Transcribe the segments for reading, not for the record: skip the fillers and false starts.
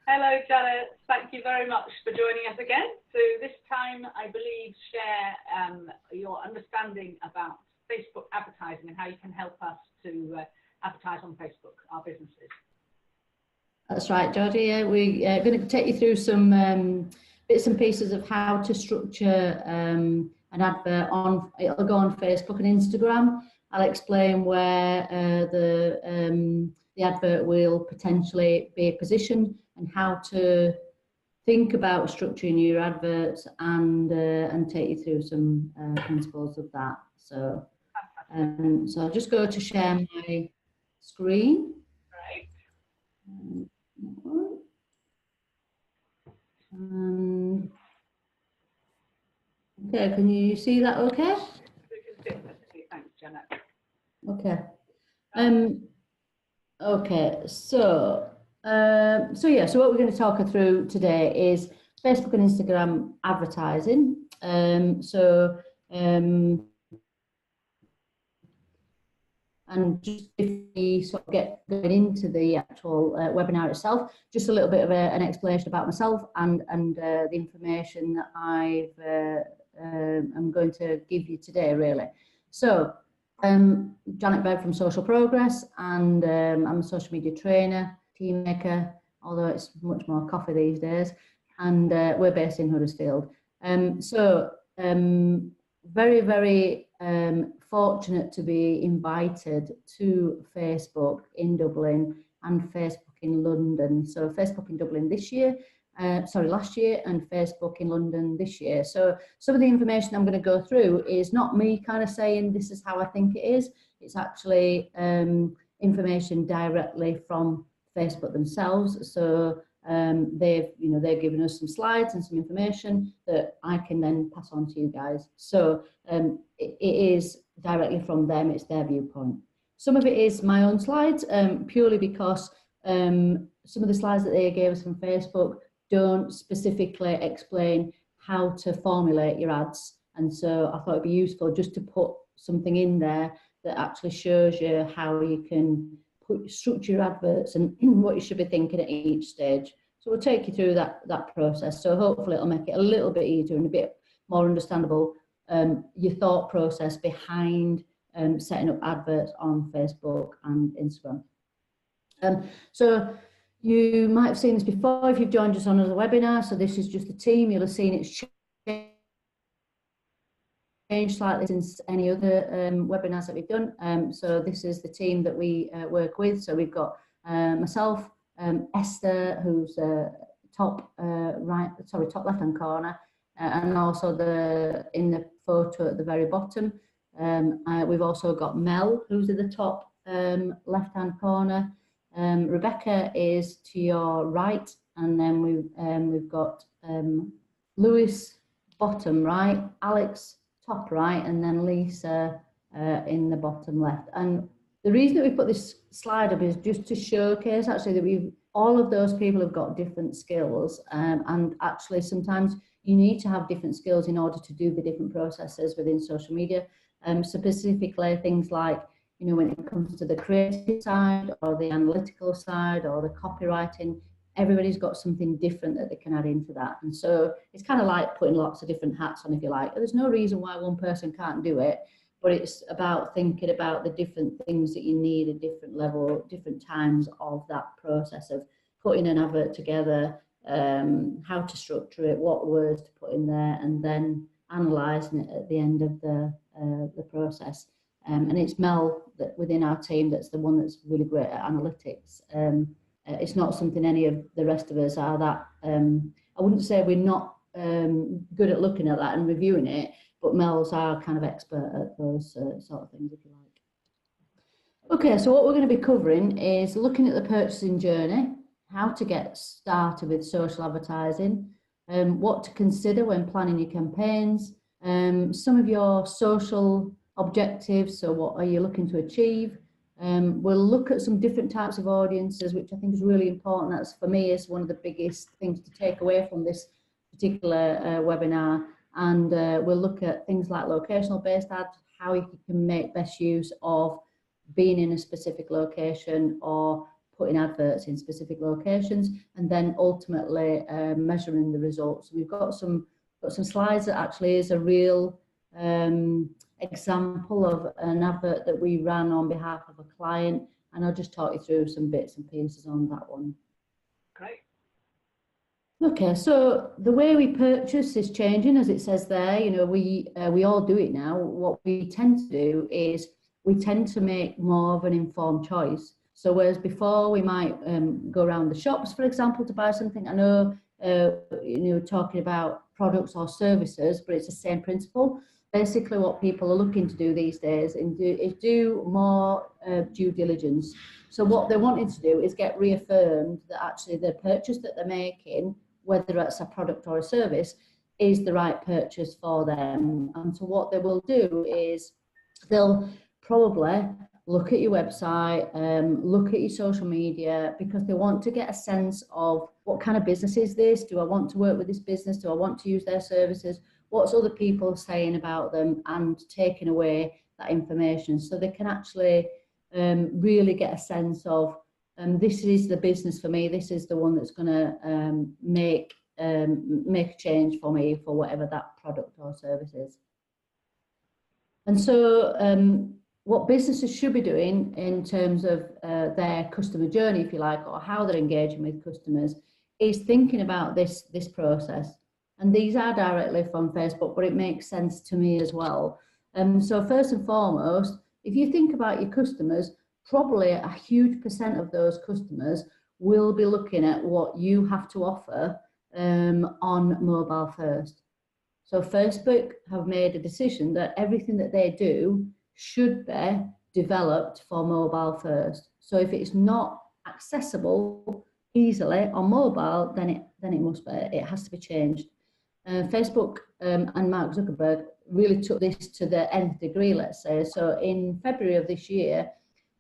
Hello, Janet. Thank you very much for joining us again. So this time, I believe, share your understanding about Facebook advertising and how you can help us to advertise on Facebook, our businesses. That's right, Georgie. Yeah, we're going to take you through some bits and pieces of how to structure an advert on. It'll go on Facebook and Instagram. I'll explain where the advert will potentially be positioned and how to think about structuring your adverts and take you through some principles of that. So, so I'll just go to share my screen. Right. Okay, can you see that okay? Thanks, Janet. Okay. Okay, so what we're going to talk through today is Facebook and Instagram advertising. And just if we sort of get going into the actual webinar itself, just a little bit of an explanation about myself and the information that I'm going to give you today, really. So, Janet Berg from Social Progress, and I'm a social media trainer, team maker, although it's much more coffee these days, and we're based in Huddersfield. Very, very fortunate to be invited to Facebook in Dublin and Facebook in London. So Facebook in Dublin last year, and Facebook in London this year. So some of the information I'm going to go through is not me kind of saying this is how I think it is. It's actually information directly from Facebook themselves. So they're giving us some slides and some information that I can then pass on to you guys. So it is directly from them, it's their viewpoint. Some of it is my own slides, purely because some of the slides that they gave us from Facebook don't specifically explain how to formulate your ads. And so I thought it'd be useful just to put something in there that actually shows you how you can structure your adverts and what you should be thinking at each stage. So we'll take you through that process. So hopefully it'll make it a little bit easier and a bit more understandable, your thought process behind setting up adverts on Facebook and Instagram. So you might have seen this before if you've joined us on another webinar. So this is just the team. You'll have seen it's changed slightly since any other webinars that we've done. So this is the team that we work with. So we've got myself, Esther, who's top left-hand corner, and also in the photo at the very bottom. We've also got Mel, who's at the top left-hand corner. Rebecca is to your right, and then we've got Lewis bottom right, Alex top right, and then Lisa in the bottom left. And the reason that we put this slide up is just to showcase actually that all of those people have got different skills, and actually sometimes you need to have different skills in order to do the different processes within social media. Specifically things like, when it comes to the creative side or the analytical side or the copywriting, everybody's got something different that they can add into that. And so it's kind of like putting lots of different hats on, if you like. There's no reason why one person can't do it, but it's about thinking about the different things that you need at different level, different times of that process of putting an advert together, how to structure it, what words to put in there, and then analysing it at the end of the process. And it's Mel that within our team that's the one that's really great at analytics. It's not something any of the rest of us are that. I wouldn't say we're not good at looking at that and reviewing it, but Mel's our kind of expert at those sort of things, if you like. Okay, so what we're going to be covering is looking at the purchasing journey, how to get started with social advertising, what to consider when planning your campaigns, some of your social objectives, so what are you looking to achieve. We'll look at some different types of audiences, which I think is really important. That's, for me, is one of the biggest things to take away from this particular webinar. And we'll look at things like locational based ads, how you can make best use of being in a specific location or putting adverts in specific locations, and then ultimately measuring the results. We've got some slides that actually is a real example of an advert that we ran on behalf of a client, and I'll just talk you through some bits and pieces on that one. Great. Okay, so the way we purchase is changing, as it says there. You know, we all do it now. What we tend to do is we tend to make more of an informed choice. So whereas before we might go around the shops, for example, to buy something. I know you know, talking about products or services, but it's the same principle. Basically, what people are looking to do these days is do more due diligence. So what they're wanting to do is get reaffirmed that actually the purchase that they're making, whether it's a product or a service, is the right purchase for them. And so what they will do is they'll probably look at your website, look at your social media, because they want to get a sense of what kind of business is this? Do I want to work with this business? Do I want to use their services? What's other people saying about them, and taking away that information so they can actually really get a sense of this is the business for me. This is the one that's going to make a change for me for whatever that product or service is. And so what businesses should be doing in terms of their customer journey, if you like, or how they're engaging with customers, is thinking about this process. And these are directly from Facebook, but it makes sense to me as well. So first and foremost, if you think about your customers, probably a huge percent of those customers will be looking at what you have to offer on mobile first. So Facebook have made a decision that everything that they do should be developed for mobile first. So if it's not accessible easily on mobile, then it must be. It has to be changed. Facebook and Mark Zuckerberg really took this to the nth degree, let's say. So in February of this year,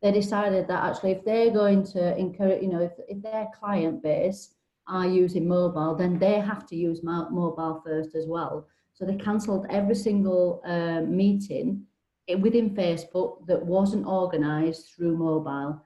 they decided that actually if they're going to encourage, you know, if their client base are using mobile, then they have to use mobile first as well. So they cancelled every single meeting within Facebook that wasn't organised through mobile.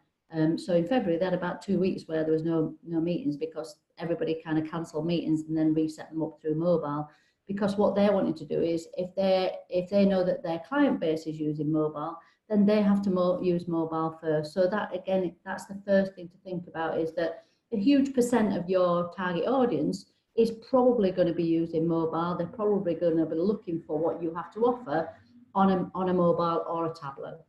So in February, they had about 2 weeks where there was no meetings, because everybody kind of cancelled meetings and then reset them up through mobile. Because what they're wanting to do is, if they know that their client base is using mobile, then they have to use mobile first. So that, again, that's the first thing to think about, is that a huge percent of your target audience is probably going to be using mobile. They're probably going to be looking for what you have to offer on a mobile or a tablet.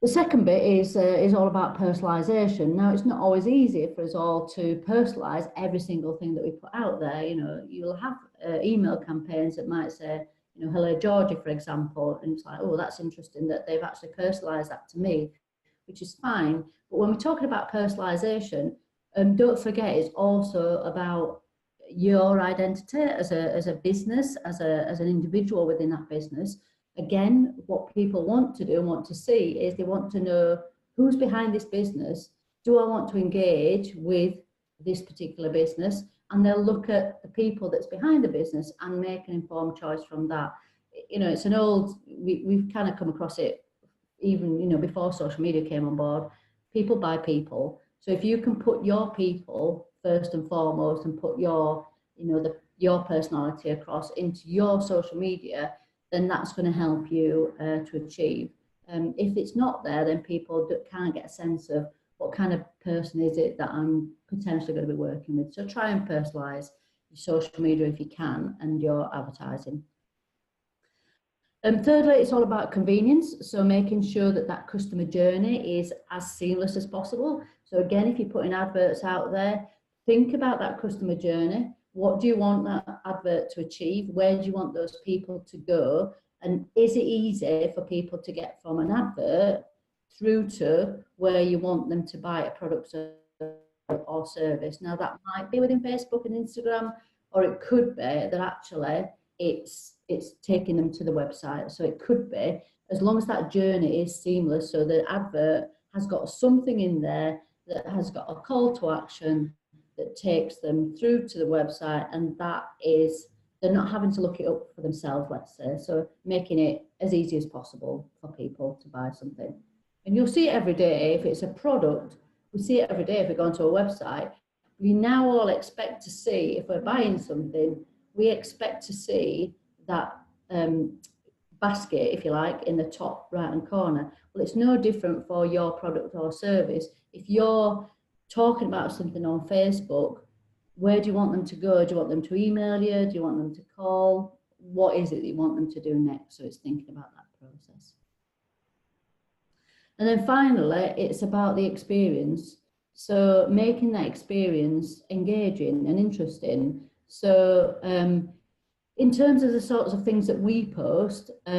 The second bit is all about personalisation. Now, it's not always easy for us all to personalise every single thing that we put out there. You know, you'll have email campaigns that might say, you know, hello Georgie, for example, and it's like, oh, that's interesting that they've actually personalised that to me, which is fine. But when we're talking about personalisation, don't forget it's also about your identity as a business, as an individual within that business. Again, what people want to do and want to see is they want to know who's behind this business. Do I want to engage with this particular business? And they'll look at the people that's behind the business and make an informed choice from that. You know, it's an old, we've kind of come across it even, you know, before social media came on board. People buy people. So if you can put your people first and foremost and put your, you know, your personality across into your social media, then that's going to help you to achieve. If it's not there, then people can't get a sense of what kind of person is it that I'm potentially going to be working with. So try and personalise your social media if you can, and your advertising. Thirdly, it's all about convenience. So making sure that that customer journey is as seamless as possible. So again, if you're putting adverts out there, think about that customer journey. What do you want that advert to achieve? Where do you want those people to go? And is it easy for people to get from an advert through to where you want them to buy a product or service? Now, that might be within Facebook and Instagram, or it could be that actually it's taking them to the website. So it could be, as long as that journey is seamless, so the advert has got something in there that has got a call to action that takes them through to the website, and that is, they're not having to look it up for themselves, let's say. So making it as easy as possible for people to buy something. And you'll see it every day. If it's a product, we see it every day if we go onto a website. We now all expect to see, if we're buying something, we expect to see that basket, if you like, in the top right-hand corner. Well, it's no different for your product or service. If you're talking about something on Facebook, where do you want them to go? Do you want them to email you? Do you want them to call? What is it that you want them to do next? So it's thinking about that process. And then finally, it's about the experience. So making that experience engaging and interesting. So in terms of the sorts of things that we post, you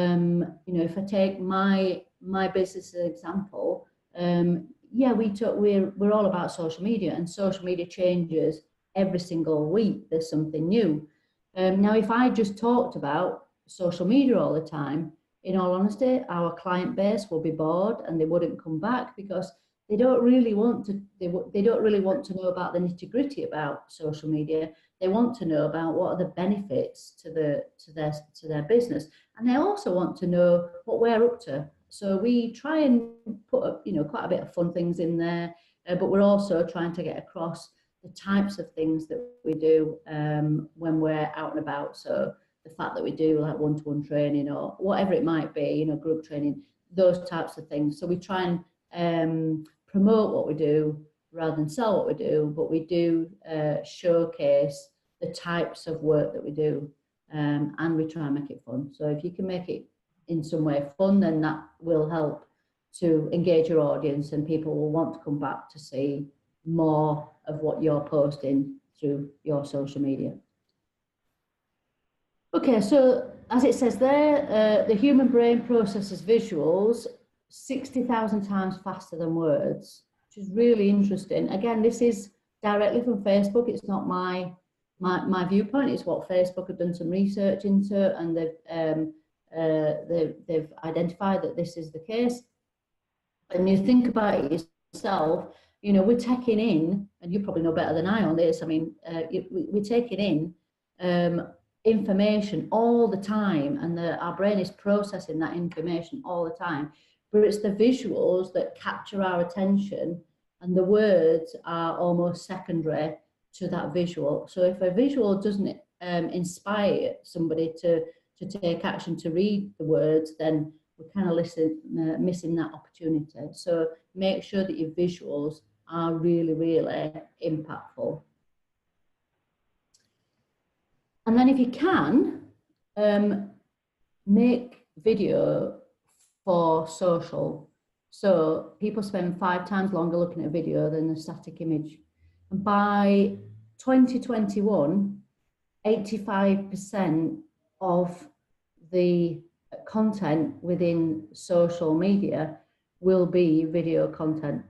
know, if I take my business as an example, yeah, we're all about social media, and social media changes every single week. There's something new. Now, if I just talked about social media all the time, in all honesty, our client base will be bored and they wouldn't come back, because they don't really want to. They don't really want to know about the nitty-gritty about social media. They want to know about what are the benefits to their business, and they also want to know what we're up to. So we try and put you know, quite a bit of fun things in there, but we're also trying to get across the types of things that we do when we're out and about. So the fact that we do like one-to-one training or whatever it might be, you know, group training, those types of things. So we try and promote what we do rather than sell what we do, but we do showcase the types of work that we do, and we try and make it fun. So if you can make it in some way fun, then that will help to engage your audience, and people will want to come back to see more of what you're posting through your social media. Okay, so as it says there, the human brain processes visuals 60,000 times faster than words, which is really interesting. Again, this is directly from Facebook. It's not my viewpoint. It's what Facebook have done some research into, and they've identified that this is the case. And you think about it yourself, you know, we're taking in, and you probably know better than I on this. I mean, we're taking in information all the time, and our brain is processing that information all the time, but it's the visuals that capture our attention, and the words are almost secondary to that visual. So if a visual doesn't inspire somebody to take action to read the words, then we're kind of missing that opportunity. So make sure that your visuals are really, really impactful. And then if you can, make video for social. So people spend 5 times longer looking at a video than a static image. And by 2021, 85% of the content within social media will be video content.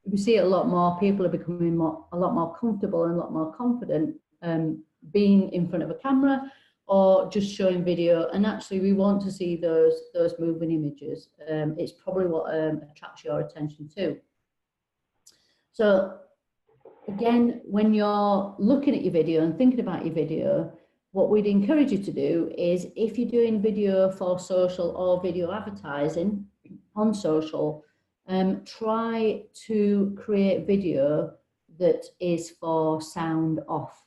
We see it a lot more. People are becoming a lot more comfortable and a lot more confident being in front of a camera or just showing video, and actually we want to see those moving images. It's probably what attracts your attention too. So again, when you're looking at your video and thinking about your video, what we'd encourage you to do is, if you're doing video for social or video advertising on social, try to create video that is for sound off.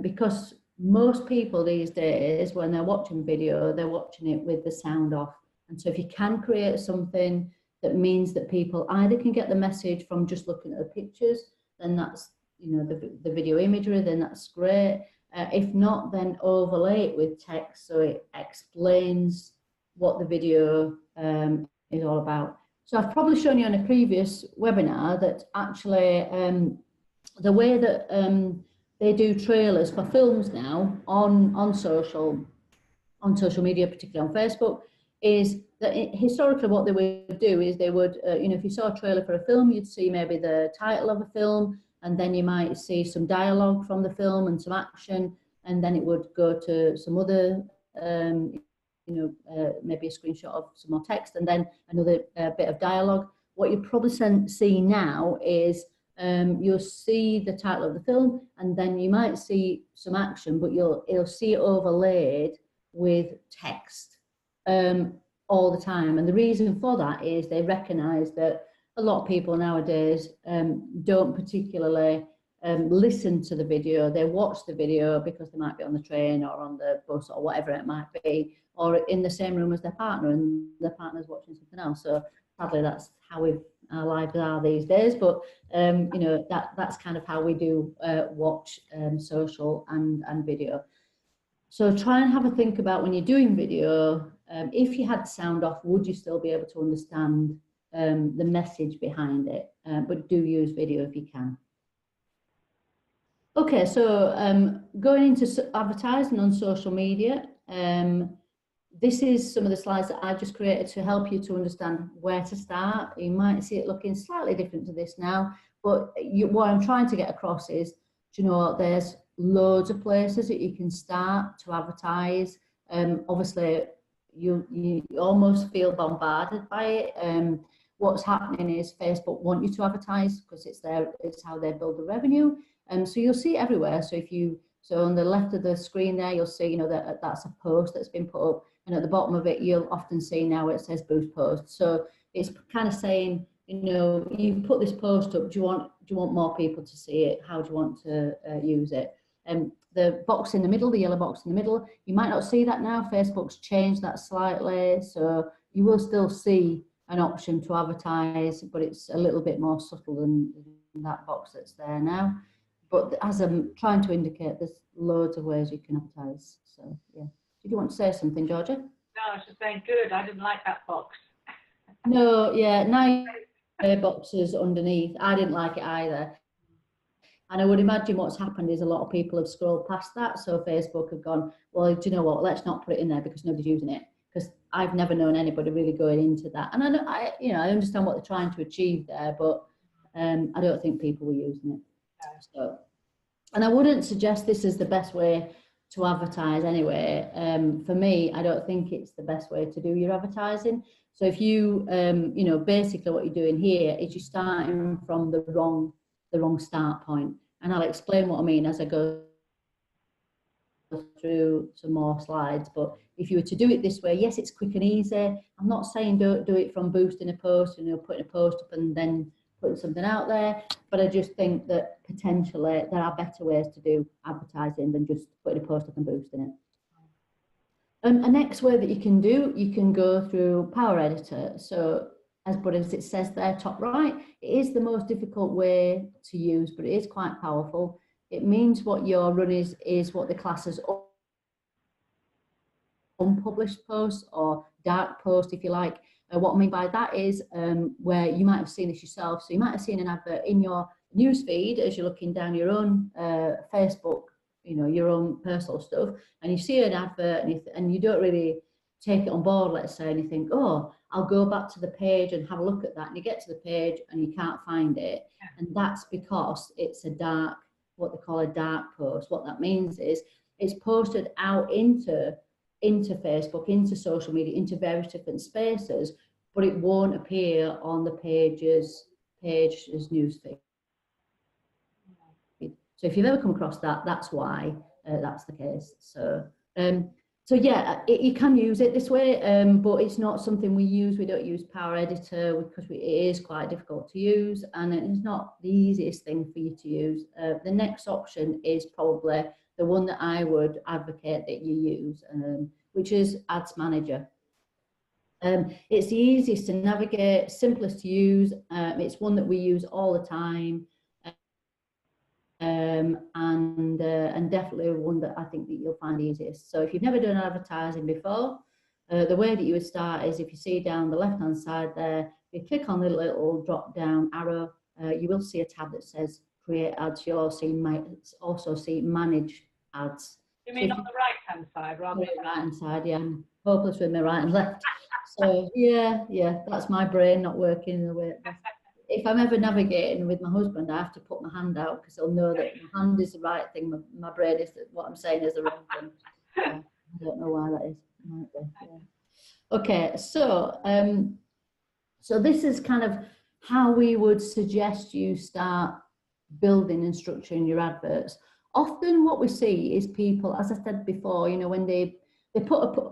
Because most people these days, when they're watching video, they're watching it with the sound off. And so if you can create something that means that people either can get the message from just looking at the pictures, then that's, you know, the video imagery, then that's great. If not, then overlay it with text so it explains what the video is all about. So I've probably shown you on a previous webinar that actually the way that they do trailers for films now on social media, particularly on Facebook, is that historically what they would do is they would, you know, if you saw a trailer for a film, you'd see maybe the title of a film, and then you might see some dialogue from the film and some action, and then it would go to some other, you know, maybe a screenshot of some more text, and then another bit of dialogue. What you probably see now is you'll see the title of the film, and then you might see some action, but you'll see it overlaid with text. all the time. And the reason for that is they recognise that a lot of people nowadays don't particularly listen to the video. They watch the video because they might be on the train or on the bus or whatever it might be, or in the same room as their partner, and their partner's watching something else. So sadly, that's how our lives are these days. But you know, that's kind of how we do watch social and video. So try and have a think about when you're doing video, if you had sound off, would you still be able to understand the message behind it? But do use video if you can. Okay, so going into advertising on social media, this is some of the slides that I've just created to help you to understand where to start. You might see it looking slightly different to this now, but what I'm trying to get across is, you know, there's loads of places that you can start to advertise. Obviously, you almost feel bombarded by it. What's happening is Facebook want you to advertise because it's how they build the revenue. So you'll see it everywhere. So on the left of the screen there, you'll see, you know, that's a post that's been put up, and at the bottom of it, you'll often see now it says boost post. So it's kind of saying, you know, you put this post up. Do you want more people to see it? How do you want to use it? The box in the middle, the yellow box in the middle, you might not see that now. Facebook's changed that slightly, so you will still see an option to advertise, but it's a little bit more subtle than that box that's there now. But as I'm trying to indicate, there's loads of ways you can advertise. So yeah. Did you want to say something, Georgia? No, I was just saying good. I didn't like that box. No, yeah, now boxes underneath. I didn't like it either. And I would imagine what's happened is a lot of people have scrolled past that. So Facebook have gone, well, do you know what? Let's not put it in there because nobody's using it. Because I've never known anybody really going into that. And I understand what they're trying to achieve there, but I don't think people were using it. So, and I wouldn't suggest this is the best way to advertise anyway. For me, I don't think it's the best way to do your advertising. So if you, you know, basically what you're doing here is you're starting from the wrong start point. And I'll explain what I mean as I go through some more slides. But if you were to do it this way, yes, it's quick and easy. I'm not saying don't do it from boosting a post, you know, putting a post up and then putting something out there, but I just think that potentially there are better ways to do advertising than just putting a post up and boosting it. A next way that you can go through Power Editor. So as it says there, top right, it is the most difficult way to use, but it is quite powerful. It means what your run is what the class as unpublished posts or dark post, if you like. What I mean by that is where you might have seen this yourself. So you might have seen an advert in your newsfeed as you're looking down your own Facebook, you know, your own personal stuff, and you see an advert and you don't really take it on board, let's say, and you think, oh, I'll go back to the page and have a look at that. And you get to the page and you can't find it. And that's because it's a dark, what they call a dark post. What that means is it's posted out into Facebook, into social media, into various different spaces, but it won't appear on the page's newsfeed. So if you've ever come across that, that's why that's the case. So yeah, you can use it this way, but it's not something we use. We don't use Power Editor because it is quite difficult to use, and it's not the easiest thing for you to use. The next option is probably the one that I would advocate that you use, which is Ads Manager. It's the easiest to navigate, simplest to use. It's one that we use all the time. And definitely one that I think that you'll find easiest. So if you've never done advertising before, the way that you would start is if you see down the left hand side there, you click on the little drop down arrow, you will see a tab that says create ads. You'll also see manage ads. You mean so on the right hand side rather than the right hand side? Yeah, I'm hopeless with my right and left. So yeah, that's my brain not working in the way it does. If I'm ever navigating with my husband, I have to put my hand out because he'll know that my hand is the right thing. My brain is what I'm saying is the wrong thing. I don't know why that is. Yeah. Okay, so so this is kind of how we would suggest you start building and structuring your adverts. Often what we see is people, as I said before, you know, when they put a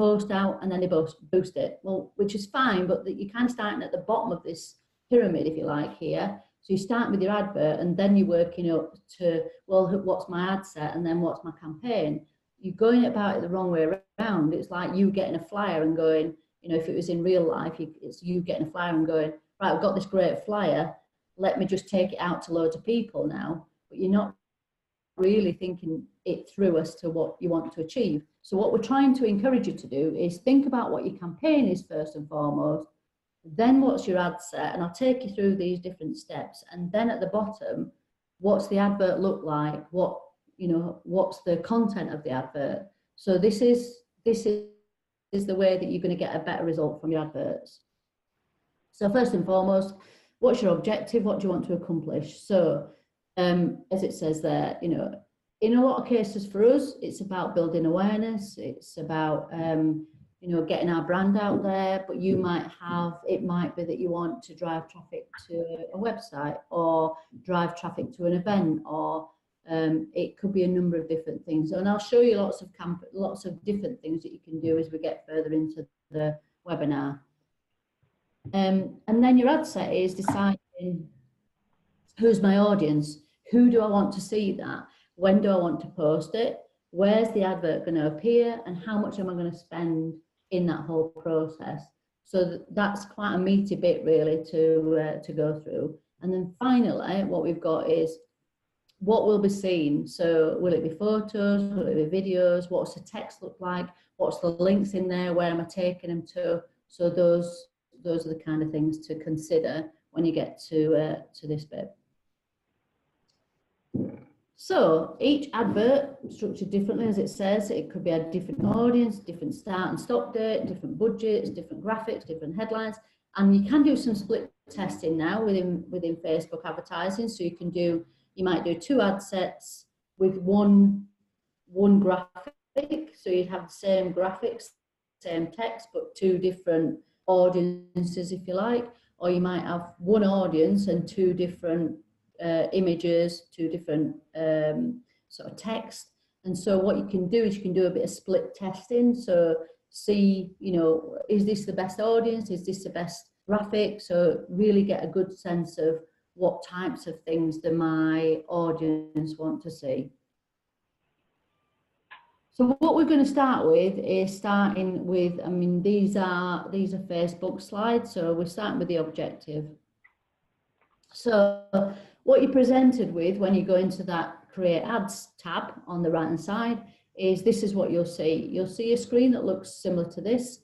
post out and then they boost it. Well, which is fine, but that you're kind of starting at the bottom of this pyramid, if you like, here. So you start with your advert and then you're working up to, well, what's my ad set and then what's my campaign? You're going about it the wrong way around. It's like you getting a flyer and going, you know, if it was in real life, it's you getting a flyer and going, right, I've got this great flyer, let me just take it out to loads of people now. But you're not really thinking it through as to what you want to achieve. So what we're trying to encourage you to do is think about what your campaign is first and foremost, then what's your ad set, and I'll take you through these different steps. And then at the bottom, what's the advert look like? What, you know, what's the content of the advert? So this is the way that you're going to get a better result from your adverts. So first and foremost, what's your objective? What do you want to accomplish? So as it says there, you know, in a lot of cases for us, it's about building awareness. It's about, you know, getting our brand out there, but you might have, it might be that you want to drive traffic to a website or drive traffic to an event, or it could be a number of different things. And I'll show you lots of different things that you can do as we get further into the webinar. And then your ad set is deciding who's my audience, who do I want to see that, when do I want to post it, where's the advert going to appear, and how much am I going to spend in that whole process. So that's quite a meaty bit really to go through. And then finally, what we've got is what will be seen. So will it be photos, will it be videos, what's the text look like, what's the links in there, where am I taking them to? So those are the kind of things to consider when you get to this bit. So each advert structured differently, as it says. It could be a different audience, different start and stop date, different budgets, different graphics, different headlines. And you can do some split testing now within Facebook advertising. So you might do 2 ad sets with one graphic. So you'd have the same graphics, same text, but 2 different audiences, if you like. Or you might have 1 audience and 2 different images, 2 different sort of text. And so what you can do is you can do a bit of split testing. So see, you know, is this the best audience? Is this the best graphic? So really get a good sense of what types of things my audience want to see. So what we're going to start with is starting with, I mean, these are Facebook slides. So we're starting with the objective. So what you're presented with when you go into that Create Ads tab on the right hand side is this is what you'll see. You'll see a screen that looks similar to this.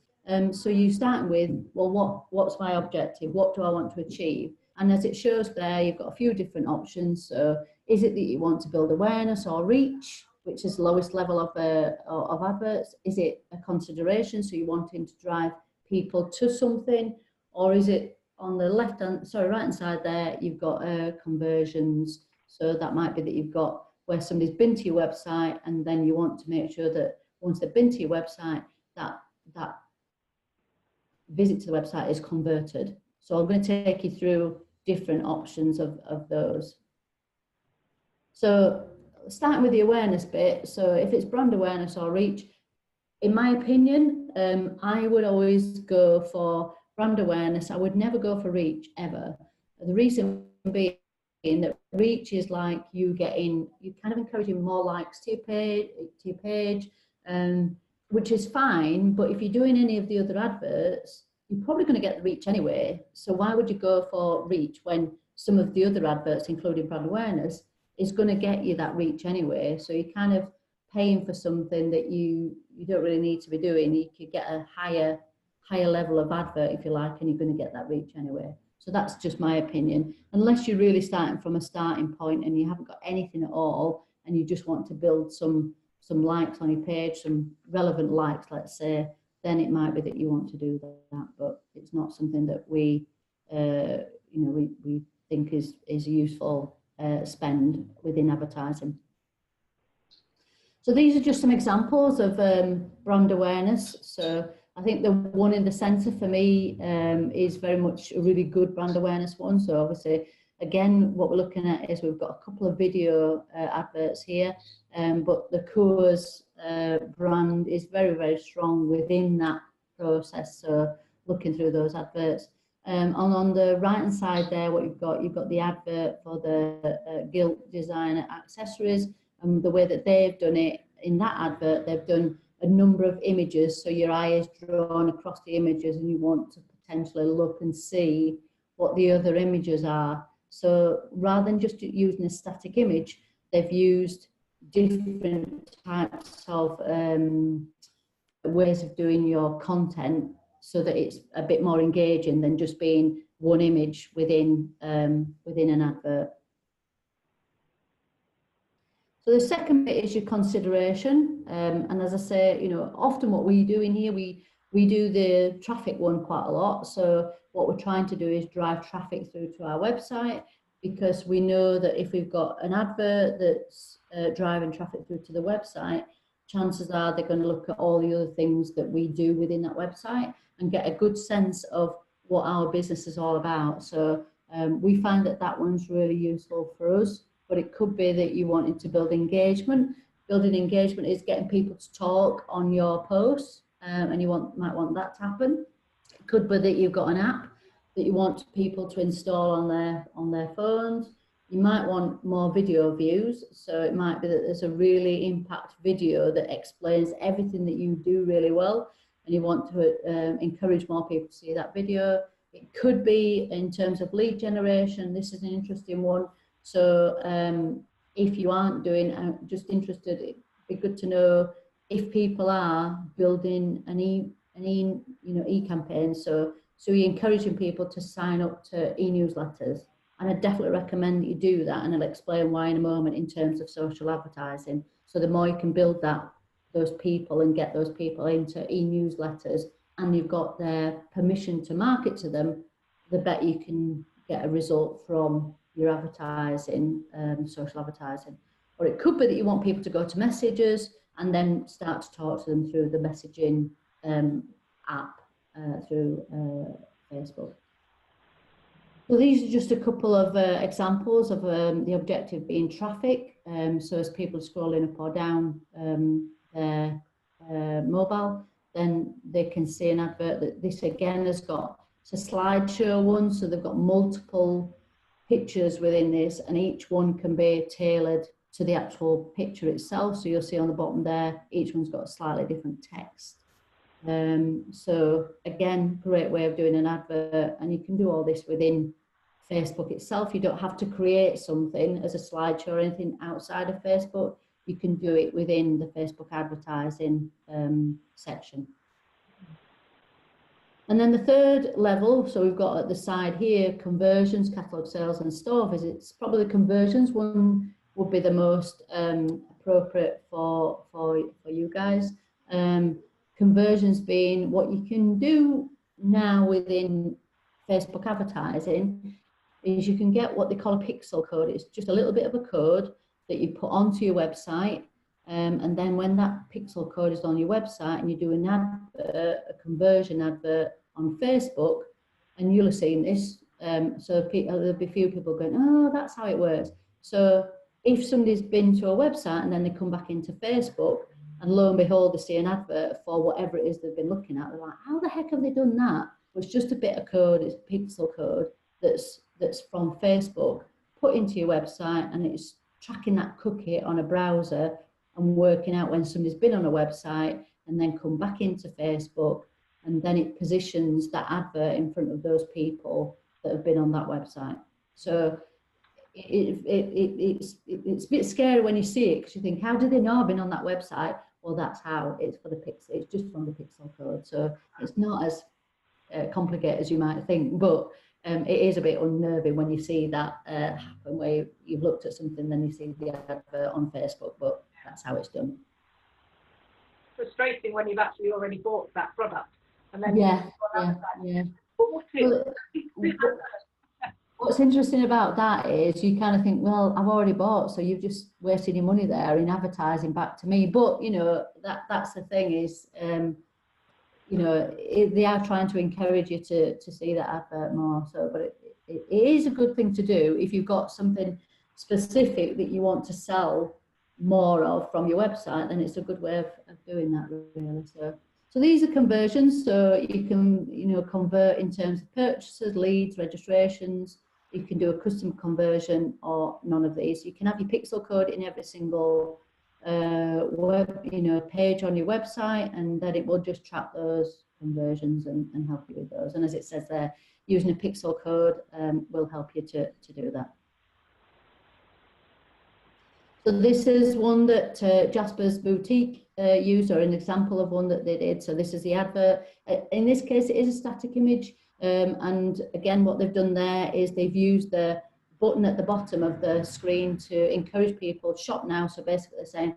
So you start with, well, what's my objective? What do I want to achieve? And as it shows there, you've got a few different options. So is it that you want to build awareness or reach, which is the lowest level of adverts? Is it a consideration? So you're wanting to drive people to something, or is it on the right hand side there, you've got conversions. So that might be that you've got where somebody's been to your website, and then you want to make sure that once they've been to your website, that visit to the website is converted. So I'm going to take you through different options of those. So starting with the awareness bit. So if it's brand awareness or reach, in my opinion, I would always go for brand awareness. I would never go for reach ever. The reason being that reach is like you kind of encouraging more likes to your page, which is fine. But if you're doing any of the other adverts, you're probably going to get the reach anyway. So why would you go for reach when some of the other adverts, including brand awareness, is going to get you that reach anyway? So you're kind of paying for something that you don't really need to be doing. You could get a higher level of advert, if you like, and you're going to get that reach anyway. So that's just my opinion. Unless you're really starting from a starting point and you haven't got anything at all, and you just want to build some likes on your page, some relevant likes, let's say, then it might be that you want to do that. But it's not something that we think is a useful spend within advertising. So these are just some examples of brand awareness. So I think the one in the centre for me is very much a really good brand awareness one. So obviously, again, what we're looking at is we've got a couple of video adverts here, but the Coors brand is very, very strong within that process. So looking through those adverts. On the right hand side there, what you've got the advert for the Gilt designer accessories, and the way that they've done it in that advert, they've done a number of images, so your eye is drawn across the images and you want to potentially look and see what the other images are. So rather than just using a static image, they've used different types of ways of doing your content so that it's a bit more engaging than just being one image within within an advert. So the second bit is your consideration, and as I say, you know, often what we do in here, we do the traffic one quite a lot. So what we're trying to do is drive traffic through to our website, because we know that if we've got an advert that's driving traffic through to the website, chances are they're going to look at all the other things that we do within that website and get a good sense of what our business is all about. So we find that that one's really useful for us, but it could be that you wanted to build engagement. Building engagement is getting people to talk on your posts, and you might want that to happen. It could be that you've got an app that you want people to install on their phones. You might want more video views, so it might be that there's a really impact video that explains everything that you do really well, and you want to encourage more people to see that video. It could be in terms of lead generation. This is an interesting one. So if you aren't doing, just interested, it'd be good to know if people are building an e-campaign. So you're encouraging people to sign up to e-newsletters. And I definitely recommend that you do that, and I'll explain why in a moment in terms of social advertising. So the more you can build those people and get those people into e-newsletters, and you've got their permission to market to them, the better you can get a result from your advertising, social advertising. Or it could be that you want people to go to messages and then start to talk to them through the messaging app through Facebook. So these are just a couple of examples of the objective being traffic. So as people are scrolling up or down their mobile, then they can see an advert. That this again has got, it's a slideshow one, so they've got multiple pictures within this, and each one can be tailored to the actual picture itself. So you'll see on the bottom there, each one's got a slightly different text. So again, great way of doing an advert, and you can do all this within Facebook itself. You don't have to create something as a slideshow or anything outside of Facebook. You can do it within the Facebook advertising section. And then the third level, so we've got at the side here, conversions, catalogue sales and store visits. Probably the conversions one would be the most appropriate for you guys. Conversions being what you can do now within Facebook advertising is you can get what they call a pixel code. It's just a little bit of a code that you put onto your website, and then when that pixel code is on your website and you do an advert, a conversion advert on Facebook, and you'll have seen this, so there'll be a few people going, oh, that's how it works. So if somebody's been to a website and then they come back into Facebook, and lo and behold, they see an advert for whatever it is they've been looking at, they're like, how the heck have they done that? Well, it's just a bit of code, it's pixel code that's from Facebook put into your website, and it's tracking that cookie on a browser and working out when somebody's been on a website and then come back into Facebook, and then it positions that advert in front of those people that have been on that website. So it's a bit scary when you see it, because you think, how do they know I've been on that website? Well, that's how. It's for the pixel. It's just from the pixel code, so it's not as complicated as you might think, but it is a bit unnerving when you see that happen, where you've looked at something, then you see the advert on Facebook, but that's how it's done. Frustrating when you've actually already bought that product, and then yeah. What's interesting about that is you kind of think, well, I've already bought, so you've just wasted your money there in advertising back to me. But you know, that's the thing is, you know, they are trying to encourage you to see that advert more. So, but it is a good thing to do if you've got something specific that you want to sell more of from your website, then it's a good way of doing that, really. So these are conversions. So you can, you know, convert in terms of purchases, leads, registrations. You can do a custom conversion or none of these. You can have your pixel code in every single page on your website, and then it will just track those conversions and help you with those. And as it says there, using a pixel code will help you to do that. So this is one that Jasper's Boutique used, or an example of one that they did. So this is the advert. In this case, it is a static image. And again, what they've done there is they've used the button at the bottom of the screen to encourage people to shop now. So basically they're saying,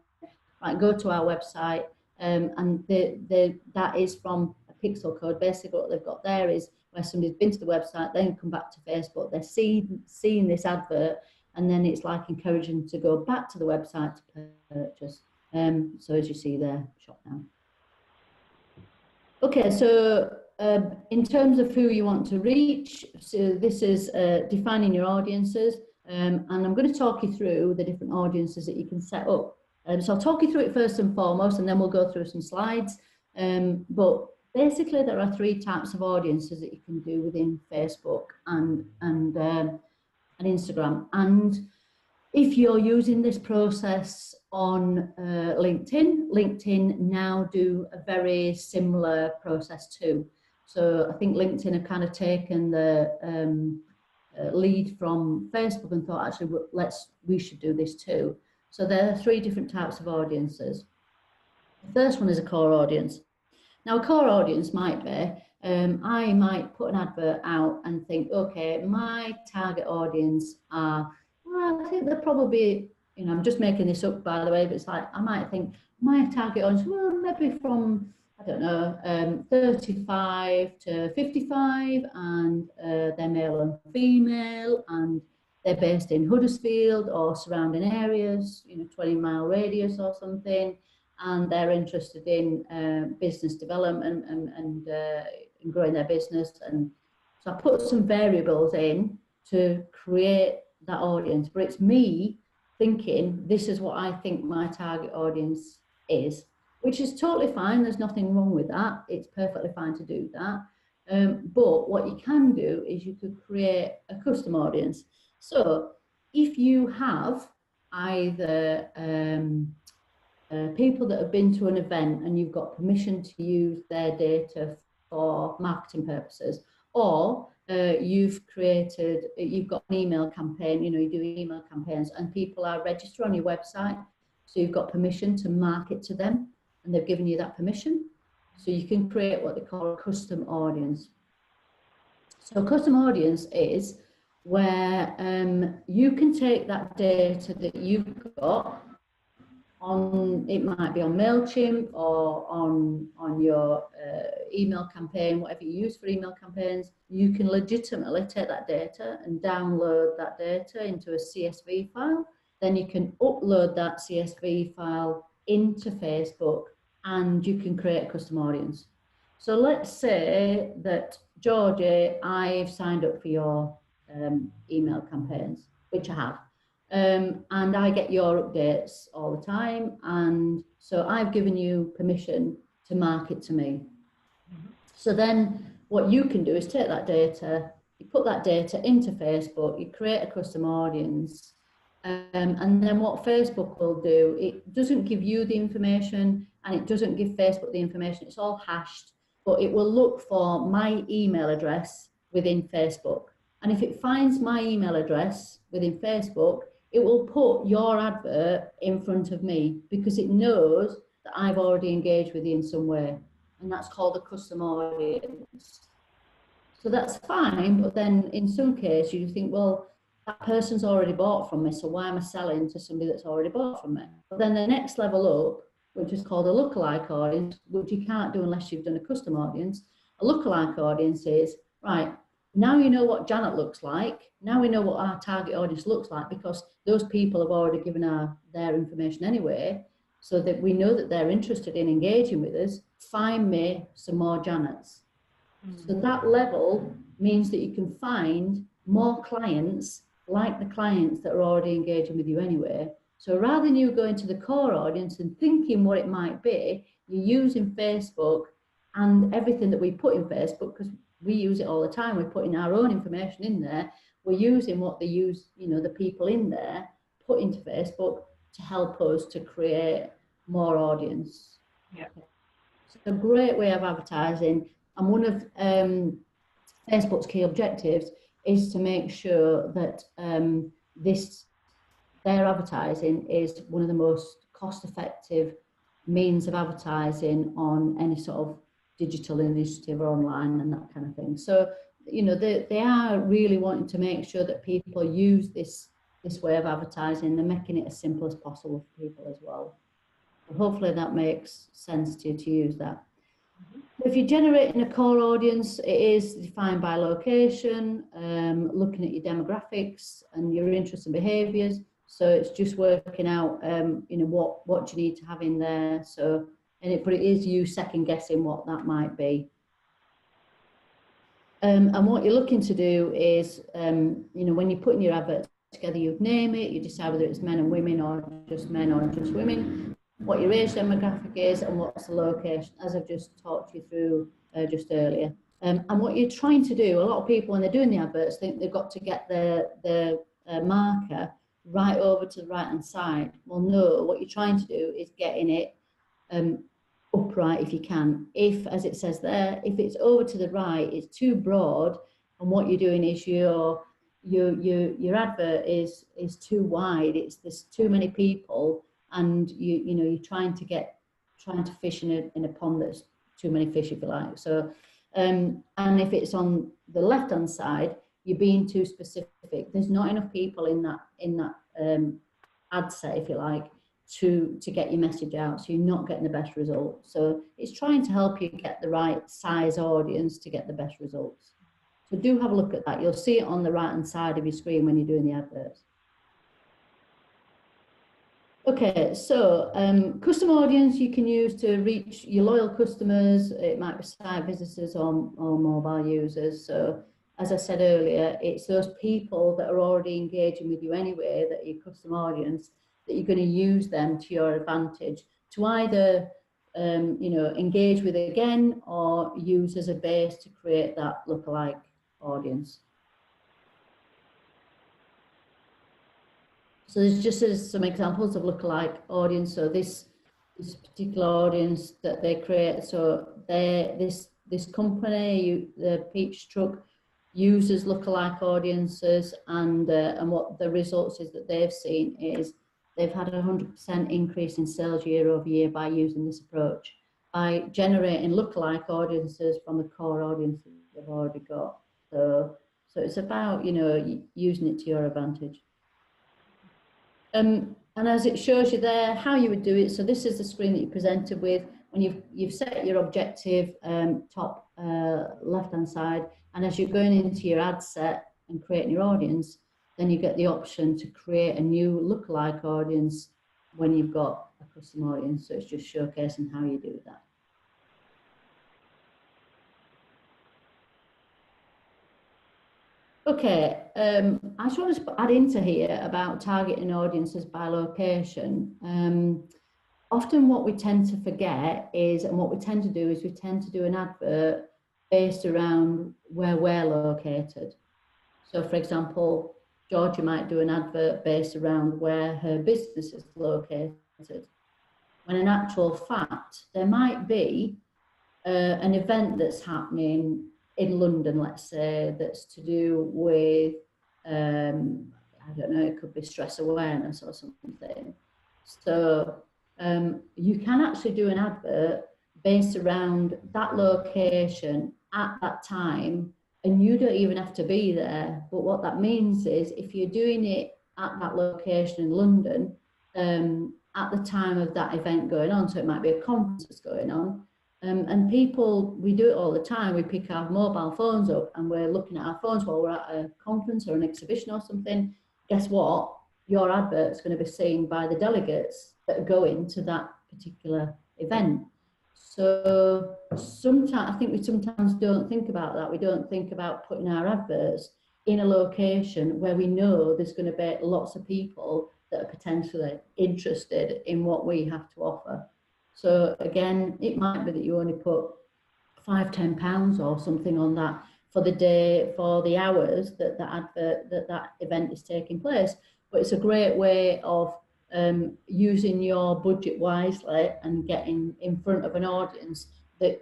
right, go to our website. And that is from a pixel code. Basically what they've got there is where somebody's been to the website, then come back to Facebook, they're seeing this advert, and then it's like encouraging to go back to the website to purchase. So as you see there, shop now. Okay, so in terms of who you want to reach, so this is defining your audiences, and I'm going to talk you through the different audiences that you can set up. So I'll talk you through it first and foremost, and then we'll go through some slides. But basically, there are 3 types of audiences that you can do within Facebook and Instagram. And if you're using this process on LinkedIn now do a very similar process too. So I think LinkedIn have kind of taken the lead from Facebook and thought, actually, we should do this too. So there are 3 different types of audiences. The first one is a core audience. Now, a core audience might be, I might put an advert out and think, okay, my target audience are, well, I think they're probably, you know, I'm just making this up, by the way, but it's like, I might think my target audience, well, maybe from, I don't know, 35 to 55, and they're male and female, and they're based in Huddersfield or surrounding areas, you know, 20-mile radius or something, and they're interested in business development and growing their business. And so I put some variables in to create that audience, but it's me thinking this is what I think my target audience is, which is totally fine. There's nothing wrong with that. It's perfectly fine to do that. But what you can do is you could create a custom audience. So if you have either people that have been to an event and you've got permission to use their data for marketing purposes, or you've got an email campaign, you know, you do email campaigns and people are registered on your website, so you've got permission to market to them and they've given you that permission. So you can create what they call a custom audience. So a custom audience is where you can take that data that you've got on, it might be on MailChimp or on your email campaign, whatever you use for email campaigns. You can legitimately take that data and download that data into a CSV file. Then you can upload that CSV file into Facebook and you can create a custom audience. So let's say that, Georgie, I've signed up for your email campaigns, which I have. And I get your updates all the time, and so I've given you permission to market to me. So then what you can do is take that data, you put that data into Facebook, you create a custom audience, and then what Facebook will do, it doesn't give you the information and it doesn't give Facebook the information, it's all hashed, but it will look for my email address within Facebook. And if it finds my email address within Facebook, it will put your advert in front of me because it knows that I've already engaged with you in some way. And that's called a custom audience. So that's fine, but then in some cases you think, well, that person's already bought from me, so why am I selling to somebody that's already bought from me? But then the next level up, which is called a lookalike audience, which you can't do unless you've done a custom audience. A lookalike audience is, right, now you know what Janet looks like. Now we know what our target audience looks like because those people have already given their information anyway, so that we know that they're interested in engaging with us. Find me some more Janets. So that level means that you can find more clients like the clients that are already engaging with you anyway, So rather than you going to the core audience and thinking what it might be, you're using Facebook and everything that we put in Facebook, because we use it all the time, we're putting our own information in there, we're using what they use, you know, the people in there put into Facebook to help us to create more audience. Yeah. It's a great way of advertising, and one of Facebook's key objectives is to make sure that their advertising is one of the most cost-effective means of advertising on any sort of digital initiative or online and that kind of thing. So, you know, they are really wanting to make sure that people use this way of advertising. They're making it as simple as possible for people as well. So hopefully that makes sense to you to use that. If you're generating a core audience, it is defined by location, looking at your demographics and your interests and behaviours. So it's just working out, you know, what do you need to have in there. So, but it is you second guessing what that might be. And what you're looking to do is, you know, when you're putting your advert together, you name it, you decide whether it's men and women or just men or just women, what your age demographic is, and what's the location, as I've just talked you through just earlier. And what you're trying to do, a lot of people when they're doing the adverts think they've got to get the marker right over to the right hand side. Well, no, what you're trying to do is getting it upright if you can. If, as it says there, if it's over to the right, it's too broad, and what you're doing is your advert is too wide. There's too many people, and you know you're trying to fish in a pond that's too many fish, if you like. So and if it's on the left hand side, you're being too specific. There's not enough people in that ad set, if you like, to get your message out, so you're not getting the best results. So it's trying to help you get the right size audience to get the best results. So do have a look at that. You'll see it on the right hand side of your screen when you're doing the adverts. Okay, so custom audience you can use to reach your loyal customers. It might be site visitors or mobile users. So as I said earlier, it's those people that are already engaging with you anyway, that your custom audience, that you're going to use them to your advantage to either you know, engage with again or use as a base to create that lookalike audience. So there's just some examples of lookalike audience. So this particular audience that they create. So this company, the Peach Truck, uses lookalike audiences, and what the results is that they've seen is they've had a 100% increase in sales year over year by using this approach, by generating lookalike audiences from the core audiences they've already got. So it's about, you know, using it to your advantage. And as it shows you there, how you would do it. So this is the screen that you presented with when you've set your objective top left-hand side, and as you're going into your ad set and creating your audience, then you get the option to create a new lookalike audience when you've got a custom audience. So it's just showcasing how you do that. Okay, I just want to add into here about targeting audiences by location. Often what we tend to forget is, and what we tend to do is we tend to do an advert based around where we're located. So for example, Georgia might do an advert based around where her business is located, when in actual fact, there might be an event that's happening in London, let's say, that's to do with, I don't know, it could be stress awareness or something. So you can actually do an advert based around that location at that time, and you don't even have to be there. But what that means is if you're doing it at that location in London, at the time of that event going on, so it might be a conference that's going on, and people, we do it all the time, we pick our mobile phones up and we're looking at our phones while we're at a conference or an exhibition or something. Guess what? Your advert's going to be seen by the delegates that are going to that particular event. So sometimes, I think we sometimes don't think about that. We don't think about putting our adverts in a location where we know there's going to be lots of people that are potentially interested in what we have to offer. So again, it might be that you only put £5–10 or something on that for the day, for the hours that that event is taking place. But it's a great way of using your budget wisely and getting in front of an audience that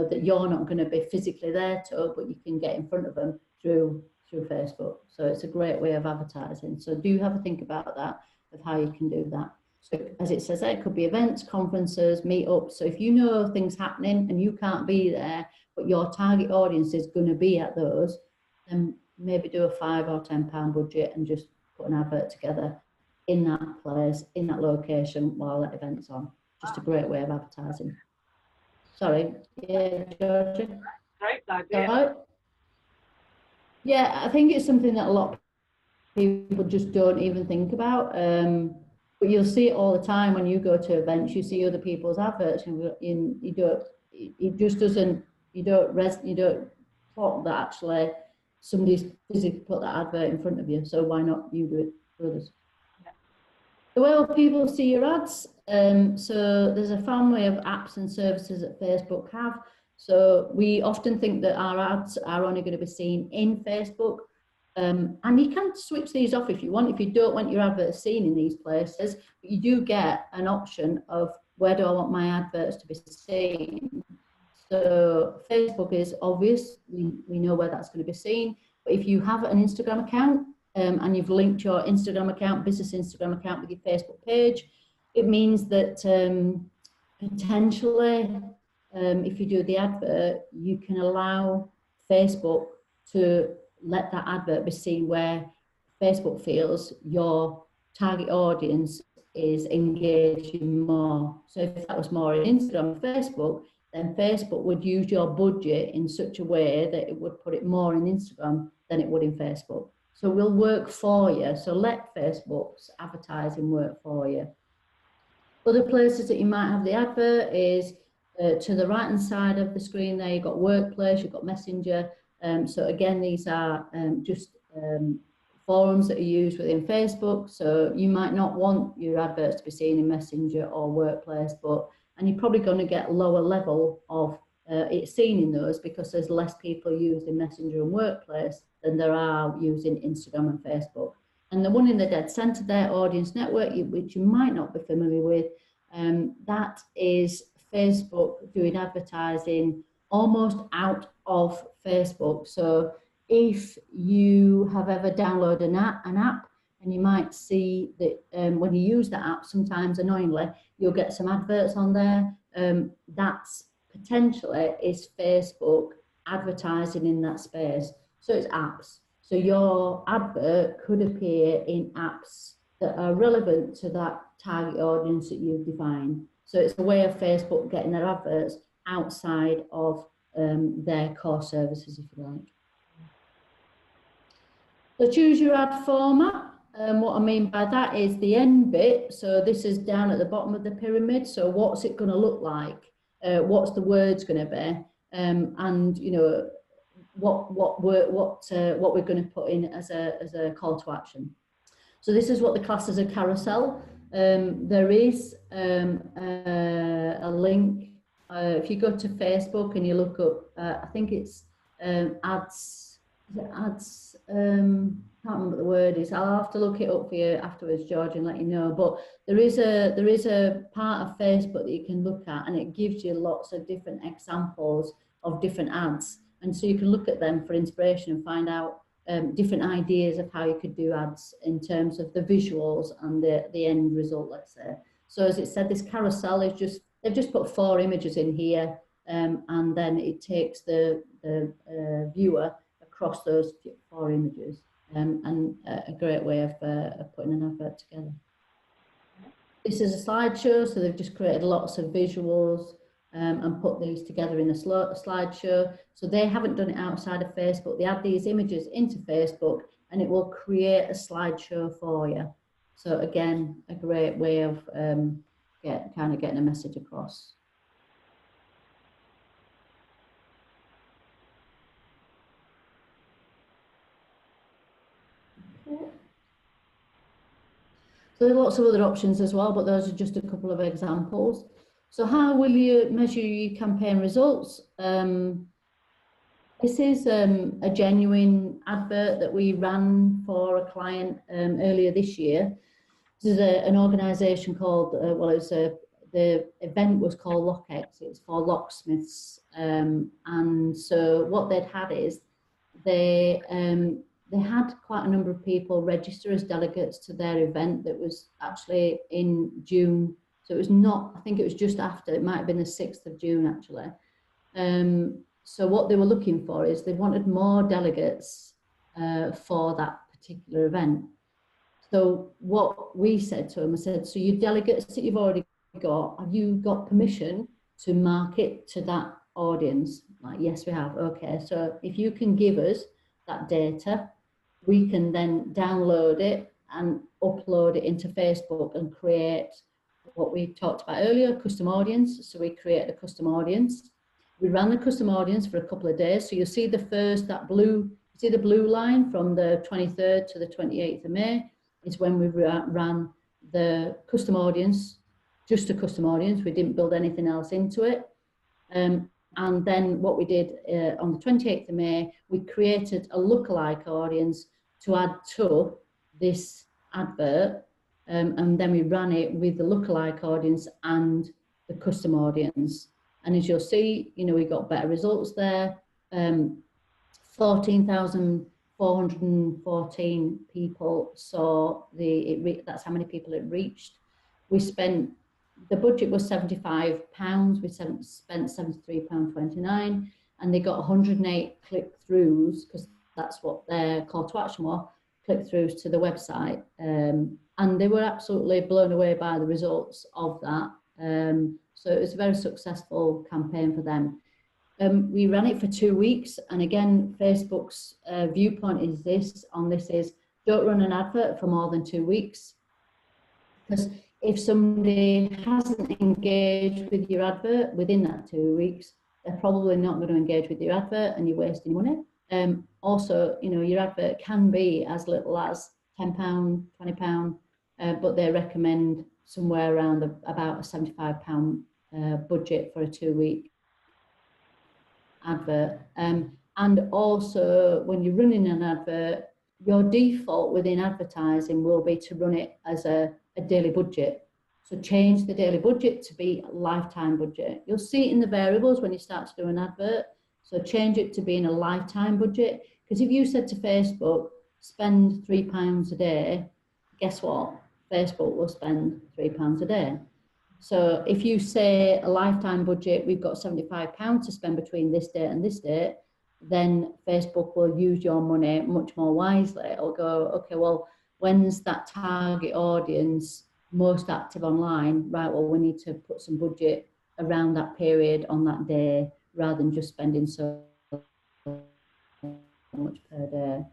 that you're not going to be physically there to, but you can get in front of them through Facebook. So it's a great way of advertising. So do have a think about that, of how you can do that. So as it says there, it could be events, conferences, meetups. So if you know things happening and you can't be there, but your target audience is going to be at those, then maybe do a £5 or £10 budget and just put an advert together in that place, in that location while that event's on. Just a great way of advertising. Sorry, yeah, Georgia? Great idea. Right. Yeah, I think it's something that a lot of people just don't even think about. But you'll see it all the time when you go to events. You see other people's adverts, and you don't. It just doesn't. You don't clock that actually somebody's physically put that advert in front of you. So why not you do it for others? Yeah. The way people see your ads. So there's a family of apps and services that Facebook have. So we often think that our ads are only going to be seen in Facebook. And you can switch these off if you want, if you don't want your adverts seen in these places. But you do get an option of where do I want my adverts to be seen. So Facebook is obvious, we know where that's going to be seen. But if you have an Instagram account and you've linked your Instagram account, business Instagram account with your Facebook page, it means that potentially if you do the advert, you can allow Facebook to let that advert be seen where Facebook feels your target audience is engaging more. So if that was more on Instagram or Facebook, then Facebook would use your budget in such a way that it would put it more in Instagram than it would in Facebook. So we'll work for you. So let Facebook's advertising work for you. Other places that you might have the advert is to the right hand side of the screen there, you've got Workplace, you've got Messenger. So again, these are just forums that are used within Facebook. So you might not want your adverts to be seen in Messenger or Workplace, and you're probably going to get lower level of it seen in those because there's less people using Messenger and Workplace than there are using Instagram and Facebook. And the one in the dead centre there, Audience Network, which you might not be familiar with, that is Facebook doing advertising almost out of Facebook. So if you have ever downloaded an app, and you might see that when you use that app, sometimes annoyingly, you'll get some adverts on there. That's potentially is Facebook advertising in that space. So it's apps. So your advert could appear in apps that are relevant to that target audience that you've defined. So it's a way of Facebook getting their adverts outside of their core services, if you like. So choose your ad format. What I mean by that is the end bit. So this is down at the bottom of the pyramid. So what's it going to look like? What's the words going to be? And you know what we're going to put in as a call to action. So this is what the class as a carousel. There is a link. If you go to Facebook and you look up, I think it's ads. Is it ads? Can't remember what the word is. I'll have to look it up for you afterwards, George, and let you know. But there is a part of Facebook that you can look at, and it gives you lots of different examples of different ads, and so you can look at them for inspiration and find out different ideas of how you could do ads in terms of the visuals and the end result, let's say. So as it said, this carousel is they've just put 4 images in here, and then it takes the viewer across those 4 images, and a great way of putting an advert together. This is a slideshow, so they've just created lots of visuals and put these together in a slideshow. So they haven't done it outside of Facebook. They add these images into Facebook and it will create a slideshow for you. So again, a great way of kind of getting a message across. So there are lots of other options as well, but those are just a couple of examples. So how will you measure your campaign results? This is a genuine advert that we ran for a client earlier this year. This is an organisation called, the event was called LockX. It's for locksmiths. And so what they'd had is they had quite a number of people register as delegates to their event that was actually in June. So it was not, I think it was just after, it might have been the 6th of June actually. So what they were looking for is they wanted more delegates for that particular event. So what we said to them, I said, so your delegates that you've already got, have you got permission to market to that audience? Like, yes, we have. Okay, so if you can give us that data, we can then download it and upload it into Facebook and create what we talked about earlier, custom audience. So we create a custom audience. We ran the custom audience for a couple of days. So you'll see the first, that blue, see the blue line from the 23rd to the 28th of May is when we ran the custom audience, just a custom audience. We didn't build anything else into it. And then what we did on the 28th of May, we created a lookalike audience to add to this advert. And then we ran it with the lookalike audience and the custom audience. And as you'll see, you know, we got better results there. 14,414 people saw that's how many people it reached. We spent, the budget was £75, we spent £73.29, and they got 108 click-throughs, because that's what their call to action was, click-throughs to the website. And they were absolutely blown away by the results of that. So it was a very successful campaign for them. We ran it for 2 weeks, and again, Facebook's viewpoint is this, don't run an advert for more than 2 weeks, because if somebody hasn't engaged with your advert within that 2 weeks, they're probably not going to engage with your advert, and you're wasting money. Also, you know, your advert can be as little as £10, £20, but they recommend somewhere around about a £75 budget for a 2-week advert. And also, when you're running an advert, your default within advertising will be to run it as a daily budget. So change the daily budget to be a lifetime budget. You'll see it in the variables when you start to do an advert. So change it to being a lifetime budget. Because if you said to Facebook, spend £3 a day, guess what? Facebook will spend £3 a day. So if you say a lifetime budget, we've got £75 to spend between this date and this date, then Facebook will use your money much more wisely. It'll go, okay, well, when's that target audience most active online? Right, well, we need to put some budget around that period on that day, rather than just spending so much per day.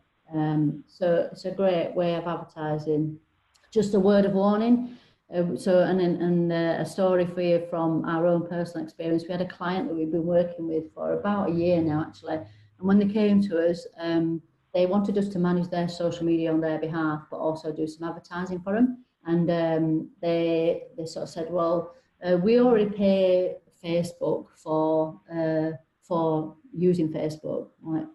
So it's a great way of advertising. Just a word of warning. A story for you from our own personal experience. We had a client that we've been working with for about a year now, actually. And when they came to us, they wanted us to manage their social media on their behalf, but also do some advertising for them. And they sort of said, well, we already pay Facebook for using Facebook. Like,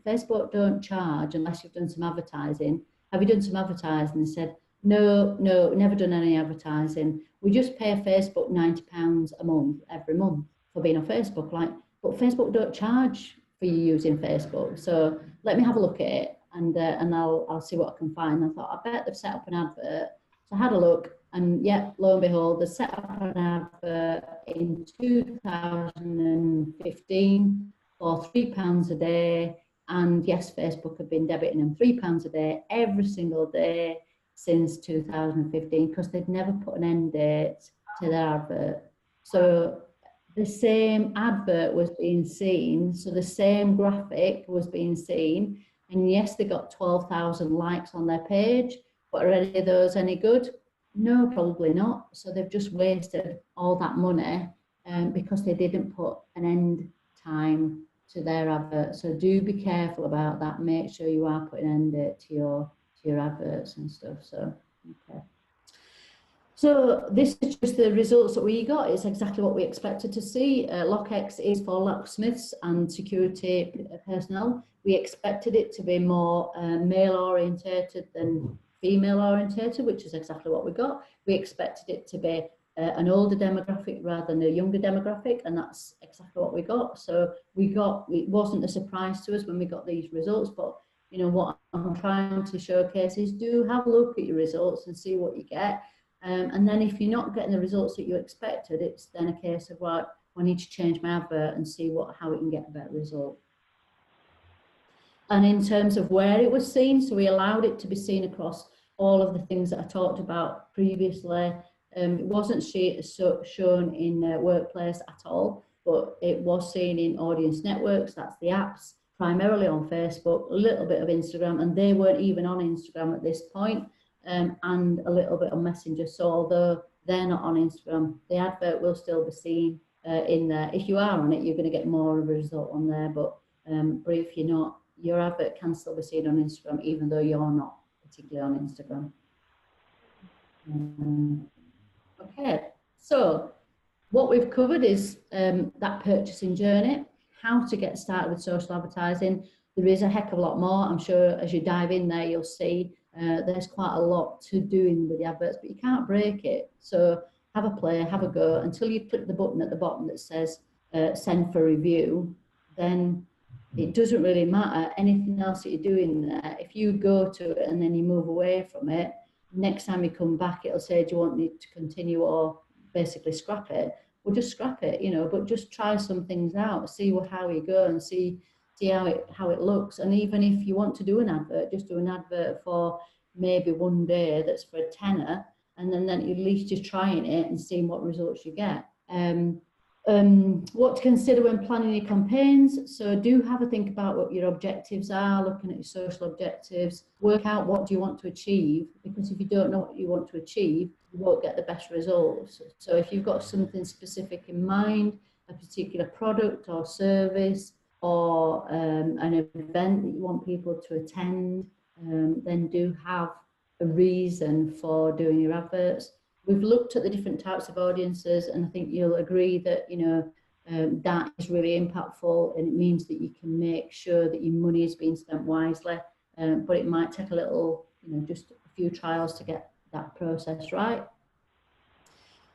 Facebook don't charge unless you've done some advertising. Have you done some advertising? And said, no, never done any advertising. We just pay Facebook £90 a month, every month, for being on Facebook. Like, but Facebook don't charge for you using Facebook. So let me have a look at it, and I'll see what I can find. I thought, I bet they've set up an advert. So I had a look, and yeah, lo and behold, they set up an advert in 2015 for £3 a day. And yes, Facebook have been debiting them £3 a day every single day since 2015, because they'd never put an end date to their advert. So the same advert was being seen, so the same graphic was being seen, and yes, they got 12,000 likes on their page, but are any of those any good? No, probably not. So they've just wasted all that money because they didn't put an end time to their advert. So do be careful about that. Make sure you are putting an end date to your adverts and stuff. So okay. So this is just the results that we got. It's exactly what we expected to see. LockX is for locksmiths and security personnel. We expected it to be more male orientated than female orientated, which is exactly what we got. We expected it to be an older demographic rather than a younger demographic, and that's exactly what we got. So it wasn't a surprise to us when we got these results, but you know what I'm trying to showcase is do have a look at your results and see what you get. And then if you're not getting the results that you expected, it's then a case of, right, I need to change my advert and see how it can get a better result. And in terms of where it was seen, so we allowed it to be seen across all of the things that I talked about previously. It wasn't shown in Workplace at all, but it was seen in audience networks, that's the apps, primarily on Facebook, a little bit of Instagram, and they weren't even on Instagram at this point. And a little bit on Messenger. So although they're not on Instagram, the advert will still be seen in there. If you are on it, you're going to get more of a result on there. But if you're not, your advert can still be seen on Instagram, even though you're not particularly on Instagram. Okay, so what we've covered is that purchasing journey, how to get started with social advertising. There is a heck of a lot more. I'm sure as you dive in there, you'll see there's quite a lot to doing with the adverts, but you can't break it. So have a play, have a go until you click the button at the bottom that says send for review. Then it doesn't really matter anything else that you're doing there. If you go to it and then you move away from it, next time you come back, it'll say, do you want me to continue or basically scrap it? Well, just scrap it, you know, but just try some things out, see how you go and see how it looks. And even if you want to do an advert, just do an advert for maybe one day that's for a tenner, and then at least just trying it and seeing what results you get. What to consider when planning your campaigns. So do have a think about what your objectives are, looking at your social objectives, work out what do you want to achieve, because if you don't know what you want to achieve, you won't get the best results. So if you've got something specific in mind, a particular product or service, or an event that you want people to attend, then do have a reason for doing your adverts. We've looked at the different types of audiences, and I think you'll agree that, you know, that is really impactful, and it means that you can make sure that your money is being spent wisely, but it might take a little, you know, just a few trials to get that process right.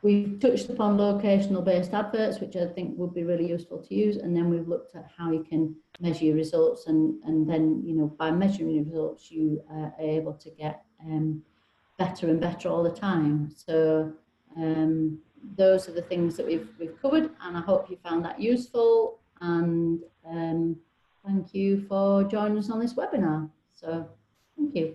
We've touched upon locational based adverts, which I think would be really useful to use, and then we've looked at how you can measure your results, and then, you know, by measuring your results, you are able to get better and better all the time. So those are the things that we've covered, and I hope you found that useful, and thank you for joining us on this webinar. So thank you.